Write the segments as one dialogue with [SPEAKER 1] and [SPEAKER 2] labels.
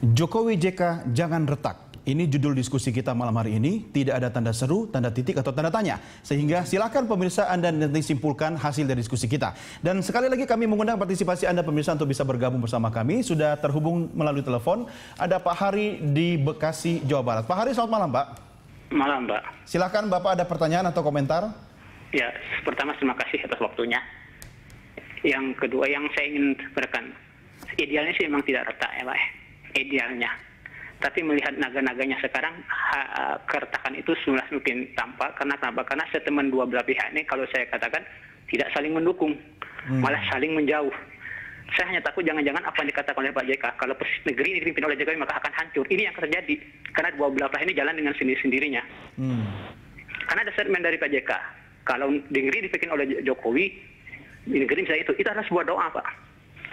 [SPEAKER 1] Jokowi JK jangan retak. Ini judul diskusi kita malam hari ini. Tidak ada tanda seru, tanda titik atau tanda tanya. Sehingga silakan pemirsa Anda nanti simpulkan hasil dari diskusi kita. Dan sekali lagi kami mengundang partisipasi Anda pemirsa untuk bisa bergabung bersama kami. Sudah terhubung melalui telepon. Ada Pak Hari di Bekasi, Jawa Barat. Pak Hari, selamat malam Pak.
[SPEAKER 2] Malam Pak.
[SPEAKER 1] Silakan Bapak ada pertanyaan atau komentar.
[SPEAKER 2] Ya, pertama terima kasih atas waktunya. Yang kedua yang saya ingin berikan, idealnya sih memang tidak retak ya Pak. Idealnya. Tapi melihat naga-naganya sekarang, keretakan itu sudah mungkin tampak. Karena statement dua belah pihak ini kalau saya katakan tidak saling mendukung, malah saling menjauh. Saya hanya takut jangan-jangan apa yang dikatakan oleh Pak JK, kalau negeri ini dipimpin oleh Jokowi maka akan hancur. Ini yang terjadi, karena dua belah pihak ini jalan dengan sendiri-sendirinya. Karena ada statement dari Pak JK, kalau negeri dipimpin oleh Jokowi, negeri misalnya itu adalah sebuah doa Pak.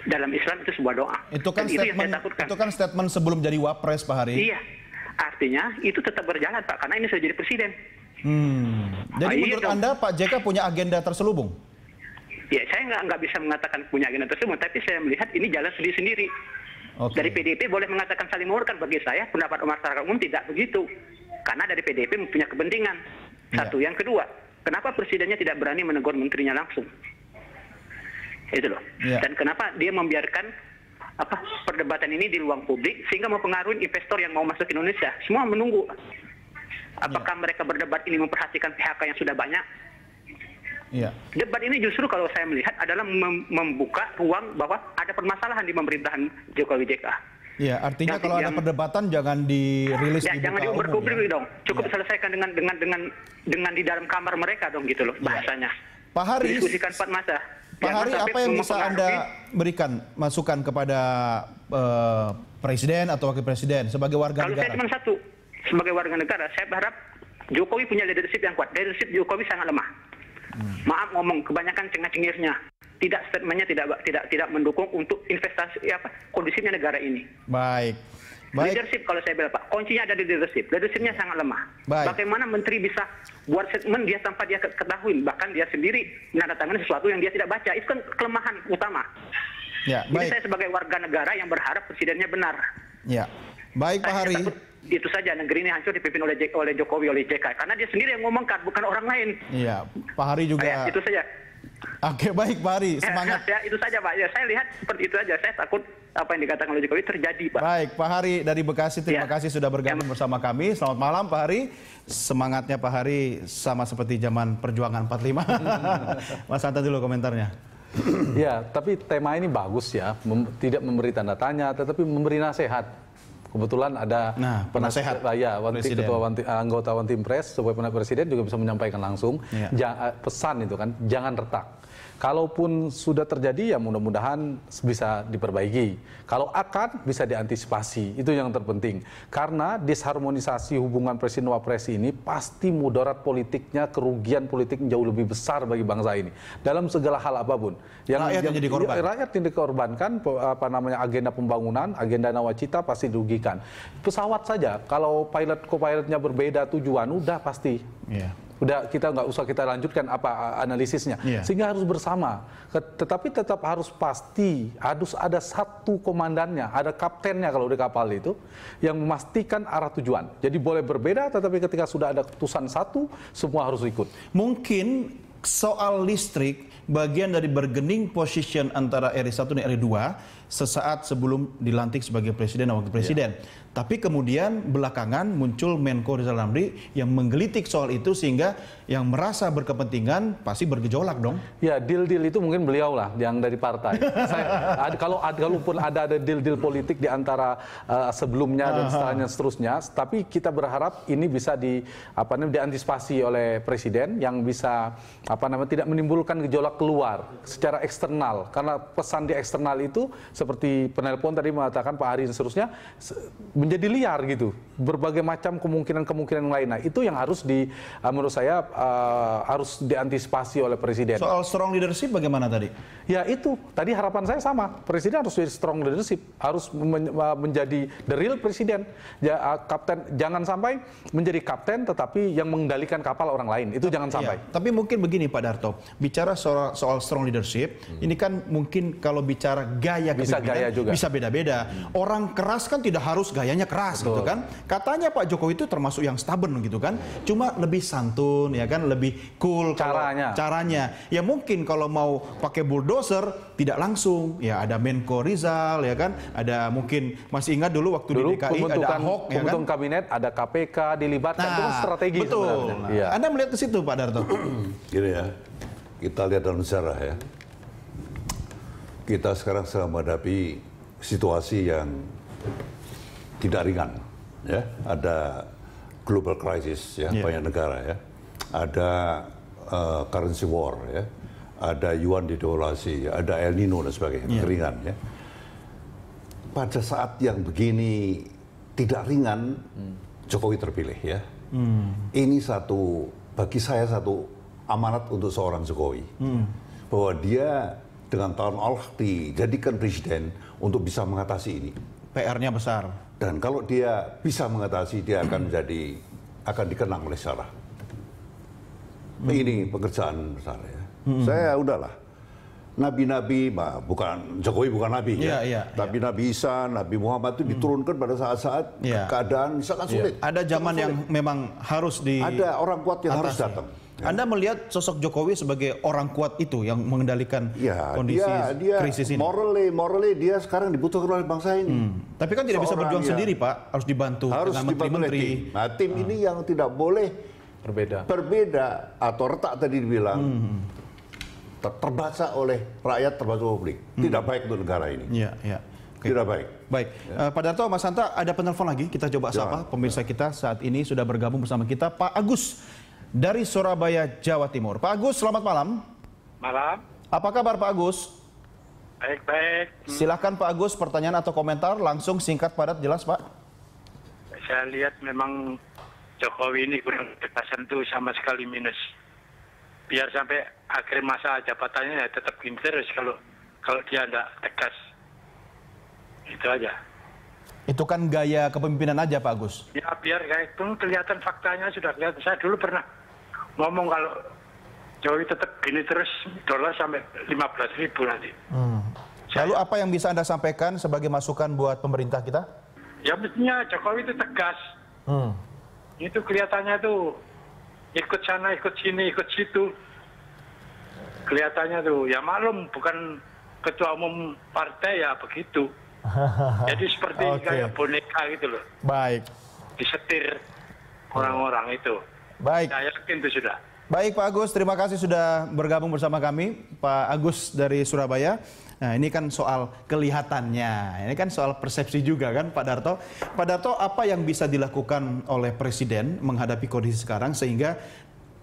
[SPEAKER 2] Dalam Islam itu sebuah doa.
[SPEAKER 1] Itu kan statement sebelum jadi wapres Pak Hari.
[SPEAKER 2] Iya, artinya itu tetap berjalan Pak, karena ini sudah jadi presiden.
[SPEAKER 1] Jadi menurut Anda Pak JK punya agenda terselubung?
[SPEAKER 2] Ya, saya nggak bisa mengatakan punya agenda tersebut, tapi saya melihat ini jalan sendiri-sendiri. Dari PDIP boleh mengatakan saling menguatkan, bagi saya pendapat masyarakat umum tidak begitu. Karena dari PDIP mempunyai kepentingan. Satu, yang kedua, kenapa presidennya tidak berani menegur menterinya langsung? Itu loh. Dan kenapa dia membiarkan perdebatan ini di ruang publik sehingga mempengaruhi investor yang mau masuk ke Indonesia? Semua menunggu. Apakah mereka berdebat ini memperhatikan PHK yang sudah banyak? Debat ini justru kalau saya melihat adalah membuka ruang bahwa ada permasalahan di pemerintahan Jokowi JK.
[SPEAKER 1] Iya, artinya kalau ada perdebatan jangan dirilis di
[SPEAKER 2] jangan diumbar publik dong. Cukup selesaikan dengan di dalam kamar mereka dong gitu loh bahasanya.
[SPEAKER 1] Pak Hari,
[SPEAKER 2] diskusikan 4 masa.
[SPEAKER 1] Pak Hari, apa yang bisa Anda berikan masukan kepada Presiden atau Wakil Presiden sebagai warga negara?
[SPEAKER 2] Kalau saya cuma satu, sebagai warga negara, saya berharap Jokowi punya leadership yang kuat. Leadership Jokowi sangat lemah. Maaf ngomong, kebanyakan cengah-cengirnya. Statementnya tidak mendukung untuk investasi kondisinya negara ini. Baik. Leadership kalau saya bilang Pak, kuncinya ada di leadership. Leadershipnya sangat lemah. Bagaimana menteri bisa buat statement dia tanpa dia ketahui, bahkan dia sendiri menandatangani sesuatu yang dia tidak baca. Itu kan kelemahan utama. Jadi saya sebagai warga negara yang berharap presidennya benar.
[SPEAKER 1] Baik Pak Hari.
[SPEAKER 2] Itu saja, negeri ini hancur dipimpin oleh Jokowi, oleh JK. Karena dia sendiri yang ngomongkan, bukan orang lain.
[SPEAKER 1] Pak Hari juga.
[SPEAKER 2] Itu saja.
[SPEAKER 1] Oke, baik Pak Hari, semangat.
[SPEAKER 2] Itu saja Pak. Saya lihat seperti itu saja. Saya takut apa yang dikatakan oleh Jokowi terjadi Pak.
[SPEAKER 1] Baik, Pak Hari dari Bekasi, terima kasih sudah bergabung bersama kami. Selamat malam Pak Hari. Semangatnya Pak Hari sama seperti zaman perjuangan 45. Mas Hanta dulu komentarnya.
[SPEAKER 3] Ya, tapi tema ini bagus ya. Tidak memberi tanda tanya, tetapi memberi nasihat. Kebetulan ada
[SPEAKER 1] penasehat
[SPEAKER 3] ketua anggota One Team Press supaya presiden juga bisa menyampaikan langsung pesan itu kan, jangan retak. Kalaupun sudah terjadi ya mudah-mudahan bisa diperbaiki. Kalau akan bisa diantisipasi, itu yang terpenting. Karena disharmonisasi hubungan presiden wapres ini pasti mudarat politiknya, kerugian politik jauh lebih besar bagi bangsa ini. Dalam segala hal apapun. Rakyat yang dikorbankan, agenda pembangunan, agenda nawacita pasti dirugikan. Pesawat saja, kalau co-pilotnya berbeda tujuan, udah pasti. Udah kita nggak usah kita lanjutkan analisisnya, sehingga harus bersama. Tetapi tetap harus pasti harus ada satu komandannya, ada kaptennya kalau di kapal itu yang memastikan arah tujuan. Jadi boleh berbeda, tetapi ketika sudah ada keputusan satu, semua harus ikut.
[SPEAKER 1] Mungkin soal listrik bagian dari bargaining position antara RI1 dan RI2 sesaat sebelum dilantik sebagai presiden dan wakil presiden. Tapi kemudian belakangan muncul Menko Rizal Ramli yang menggelitik soal itu sehingga yang merasa berkepentingan pasti bergejolak dong.
[SPEAKER 3] Ya, deal-deal itu mungkin beliau lah yang dari partai. Kalaupun ada deal-deal politik di antara sebelumnya dan seterusnya, tapi kita berharap ini bisa diantisipasi oleh presiden yang bisa tidak menimbulkan gejolak keluar secara eksternal. Karena pesan di eksternal itu seperti penelpon tadi mengatakan Pak Hari dan seterusnya menjadi liar gitu, berbagai macam kemungkinan lain. Nah, itu yang harus menurut saya harus diantisipasi oleh presiden.
[SPEAKER 1] Soal strong leadership bagaimana tadi?
[SPEAKER 3] Ya itu, tadi harapan saya sama, presiden harus jadi strong leadership, harus menjadi the real presiden. Kapten, jangan sampai menjadi kapten tetapi yang mengendalikan kapal orang lain, itu jangan sampai.
[SPEAKER 1] Tapi mungkin begini Pak Darto, bicara soal bicara soal strong leadership, ini kan mungkin kalau bicara gaya kepemimpinan bisa beda-beda. Orang keras kan tidak harus gayanya keras gitu kan. Katanya Pak Jokowi itu termasuk yang stubborn gitu kan. Cuma lebih santun ya kan, lebih cool caranya. Ya mungkin kalau mau pakai bulldozer tidak langsung. Ya ada Menko Rizal ya kan, ada mungkin masih ingat dulu waktu di DKI ada Ahok ya kan.
[SPEAKER 3] Kabinet ada KPK dilibatkan, itu kan strategi.
[SPEAKER 1] Betul.
[SPEAKER 3] Ya.
[SPEAKER 1] Anda melihat ke situ Pak Darto?
[SPEAKER 4] Gini ya, kita lihat dalam sejarah ya. Kita sekarang sedang menghadapi situasi yang tidak ringan. Ya, ada global crisis ya, banyak negara ya. Ada currency war ya. Ada yuan didevaluasi, ada El Nino dan sebagainya, keringan ya. Pada saat yang begini tidak ringan, Jokowi terpilih ya. Ini bagi saya satu amanat untuk seorang Jokowi, bahwa dia dengan tahun Allah dijadikan presiden untuk bisa mengatasi ini.
[SPEAKER 1] PR-nya besar.
[SPEAKER 4] Dan kalau dia bisa mengatasi, dia akan dikenang oleh sejarah. Ini pekerjaan besar ya. Saya udahlah. Nabi-nabi, bukan Jokowi bukan nabi tapi Nabi Isa, Nabi Muhammad itu diturunkan pada saat-saat keadaan sangat sulit.
[SPEAKER 1] Ada zaman yang memang harus
[SPEAKER 4] ada orang kuat yang harus datang.
[SPEAKER 1] Anda melihat sosok Jokowi sebagai orang kuat itu yang mengendalikan kondisi krisis ini.
[SPEAKER 4] Morally dia sekarang dibutuhkan oleh bangsa ini.
[SPEAKER 1] Tapi kan tidak bisa berjuang sendiri Pak, harus dibantu dengan menteri-menteri.
[SPEAKER 4] Nah, tim ini yang tidak boleh berbeda atau retak tadi dibilang. Terbaca oleh rakyat, terbaca publik. Tidak baik untuk negara ini. Tidak baik.
[SPEAKER 1] Baik, Pak Darto, Mas Hanta, ada penelpon lagi. Kita coba sapa pemirsa kita saat ini sudah bergabung bersama kita, Pak Agus dari Surabaya, Jawa Timur. Pak Agus, selamat malam.
[SPEAKER 5] Malam.
[SPEAKER 1] Apa kabar Pak Agus?
[SPEAKER 5] Baik.
[SPEAKER 1] Silakan Pak Agus, pertanyaan atau komentar langsung, singkat, padat, jelas Pak.
[SPEAKER 5] Saya lihat memang Jokowi ini kurang ketegasan itu sama sekali minus. Biar sampai akhir masa jabatannya ya tetap gini terus kalau dia tidak tegas. Itu aja.
[SPEAKER 1] Itu kan gaya kepemimpinan aja Pak Agus.
[SPEAKER 5] Ya biar kayak itu kelihatan faktanya sudah kelihatan. Saya dulu pernah ngomong kalau Jokowi tetap gini terus dolar sampai 15.000 nanti.
[SPEAKER 1] Lalu apa yang bisa Anda sampaikan sebagai masukan buat pemerintah kita?
[SPEAKER 5] Ya mestinya Jokowi itu tegas. Itu kelihatannya tuh ikut sana, ikut sini, ikut situ. Kelihatannya tuh, ya maklum bukan ketua umum partai ya begitu. Jadi seperti kayak boneka gitu loh.
[SPEAKER 1] Baik.
[SPEAKER 5] Disetir orang-orang itu.
[SPEAKER 1] Baik.
[SPEAKER 5] Saya yakin itu sudah.
[SPEAKER 1] Baik Pak Agus, terima kasih sudah bergabung bersama kami. Pak Agus dari Surabaya. Nah ini kan soal kelihatannya, ini kan soal persepsi juga kan Pak Darto. Pak Darto, apa yang bisa dilakukan oleh Presiden menghadapi kondisi sekarang sehingga,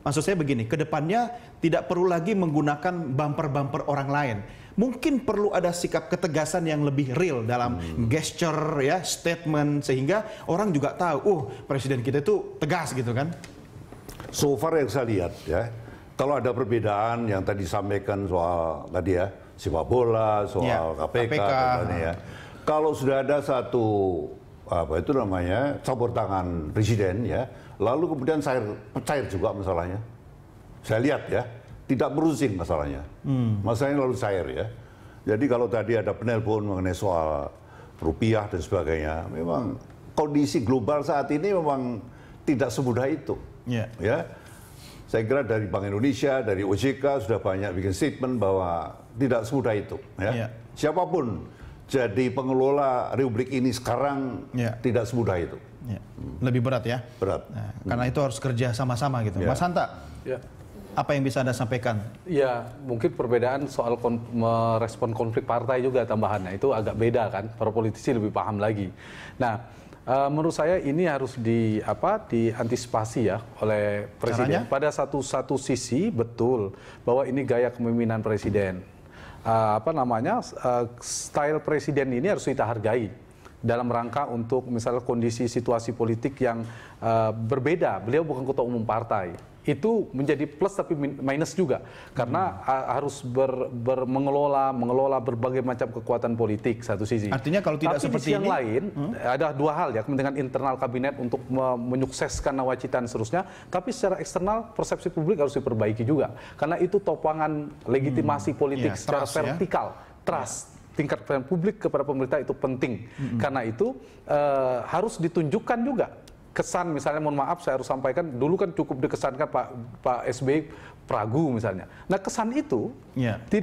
[SPEAKER 1] maksud saya begini, kedepannya tidak perlu lagi menggunakan bumper-bumper orang lain. Mungkin perlu ada sikap ketegasan yang lebih real dalam gesture ya, statement, sehingga orang juga tahu, Presiden kita itu tegas gitu kan.
[SPEAKER 4] So far yang saya lihat ya, kalau ada perbedaan yang tadi disampaikan soal tadi ya, sepak bola, soal KPK. Ya. Kalau sudah ada satu campur tangan presiden ya, lalu kemudian cair juga masalahnya. Saya lihat ya, tidak berusing masalahnya. Masalahnya lalu cair ya. Jadi kalau tadi ada penelpon mengenai soal rupiah dan sebagainya, memang kondisi global saat ini memang tidak semudah itu. Ya. Saya kira dari Bank Indonesia, dari OJK sudah banyak bikin statement bahwa tidak semudah itu. Ya. Siapapun jadi pengelola republik ini sekarang tidak semudah itu.
[SPEAKER 1] Lebih berat ya?
[SPEAKER 4] Berat.
[SPEAKER 1] Nah, karena itu harus kerja sama-sama gitu. Mas Hanta, apa yang bisa Anda sampaikan?
[SPEAKER 3] Ya, mungkin perbedaan soal merespon konflik partai juga tambahannya. Itu agak beda kan, para politisi lebih paham lagi. Nah, menurut saya ini harus diantisipasi ya oleh Presiden. Caranya? Pada satu sisi betul bahwa ini gaya kepemimpinan Presiden. Style Presiden ini harus kita hargai dalam rangka untuk misalnya kondisi situasi politik yang berbeda. Beliau bukan ketua umum partai. itu menjadi plus tapi minus juga karena harus mengelola berbagai macam kekuatan politik satu sisi.
[SPEAKER 1] Artinya kalau tidak
[SPEAKER 3] tapi
[SPEAKER 1] seperti
[SPEAKER 3] di sisi yang
[SPEAKER 1] ini,
[SPEAKER 3] lain ada dua hal ya, kepentingan internal kabinet untuk menyukseskan nawacita dan seterusnya, tapi secara eksternal persepsi publik harus diperbaiki juga karena itu topangan legitimasi politik secara vertikal, trust. Tingkat kepercayaan publik kepada pemerintah itu penting. Karena itu harus ditunjukkan juga kesan, misalnya mohon maaf saya harus sampaikan, dulu kan cukup dikesankan Pak SBY pragu misalnya. Nah kesan itu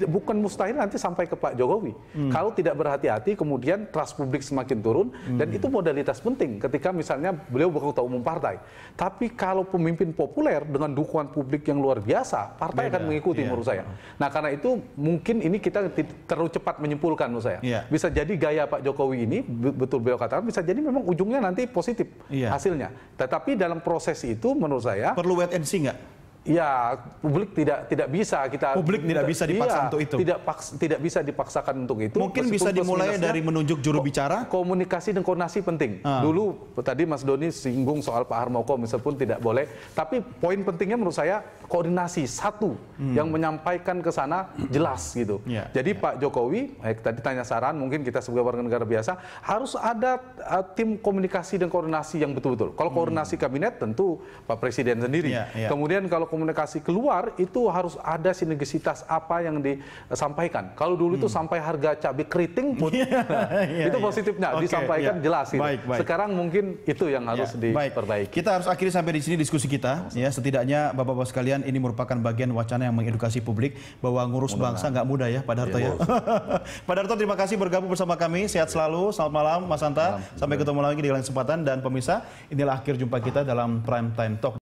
[SPEAKER 3] bukan mustahil nanti sampai ke Pak Jokowi. Kalau tidak berhati-hati kemudian trust publik semakin turun dan itu modalitas penting ketika misalnya beliau bukan ketua umum partai. Tapi kalau pemimpin populer dengan dukungan publik yang luar biasa, partai akan mengikuti menurut saya. Nah karena itu mungkin ini kita terlalu cepat menyimpulkan menurut saya. Bisa jadi gaya Pak Jokowi ini, betul beliau katakan, bisa jadi memang ujungnya nanti positif hasilnya. Tetapi dalam proses itu menurut saya
[SPEAKER 1] perlu wait and see nggak?
[SPEAKER 3] Ya, publik tidak bisa kita.
[SPEAKER 1] Publik tidak bisa dipaksa untuk itu.
[SPEAKER 3] Tidak bisa dipaksakan untuk itu.
[SPEAKER 1] Mungkin bisa dimulai dari menunjuk juru bicara.
[SPEAKER 3] Komunikasi dan koordinasi penting. Dulu tadi Mas Doni singgung soal Pak Harmoko meskipun tidak boleh, tapi poin pentingnya menurut saya koordinasi satu yang menyampaikan ke sana jelas gitu. Jadi Pak Jokowi, tadi tanya saran, mungkin kita sebagai warga negara biasa harus ada tim komunikasi dan koordinasi yang betul-betul. Kalau koordinasi kabinet tentu Pak Presiden sendiri. Kemudian kalau komunikasi keluar itu harus ada sinergisitas apa yang disampaikan. Kalau dulu itu sampai harga cabai keriting pun itu positifnya disampaikan jelas gitu. Sekarang mungkin itu yang harus diperbaiki.
[SPEAKER 1] Kita harus akhiri sampai di sini diskusi kita. Ya, setidaknya Bapak-bapak sekalian ini merupakan bagian wacana yang mengedukasi publik bahwa ngurus bangsa nggak mudah ya Pak Darto ya. Pak Darto terima kasih bergabung bersama kami. Sehat selalu. Selamat malam Mas Hanta. Sampai ketemu lagi di lain kesempatan dan pemirsa, inilah akhir jumpa kita dalam Prime Time Talk.